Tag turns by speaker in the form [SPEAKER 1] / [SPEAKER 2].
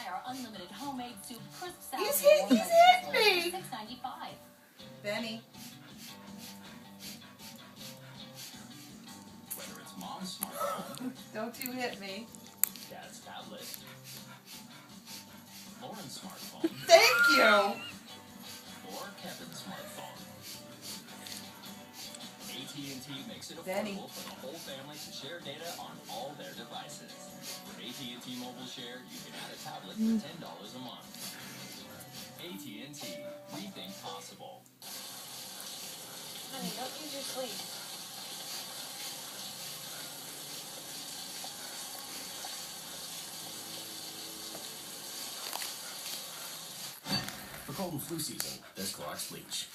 [SPEAKER 1] our unlimited homemade soup, crisp salad.
[SPEAKER 2] He's hit me.
[SPEAKER 1] $6.95.
[SPEAKER 2] Benny.
[SPEAKER 3] Whether it's mom's smartphone,
[SPEAKER 2] Don't you hit me.
[SPEAKER 3] dad's tablet, Lauren's smartphone,
[SPEAKER 2] Thank you.
[SPEAKER 3] or Kevin's smartphone. AT&T makes it
[SPEAKER 2] Benny.
[SPEAKER 3] affordable for the whole family to share data on all their devices. With AT&T Mobile Share, you can add a tablet for $10 a month. AT&T, rethink possible.
[SPEAKER 1] Honey, don't use your sleeve.
[SPEAKER 4] For cold and flu season, there's Clorox Bleach.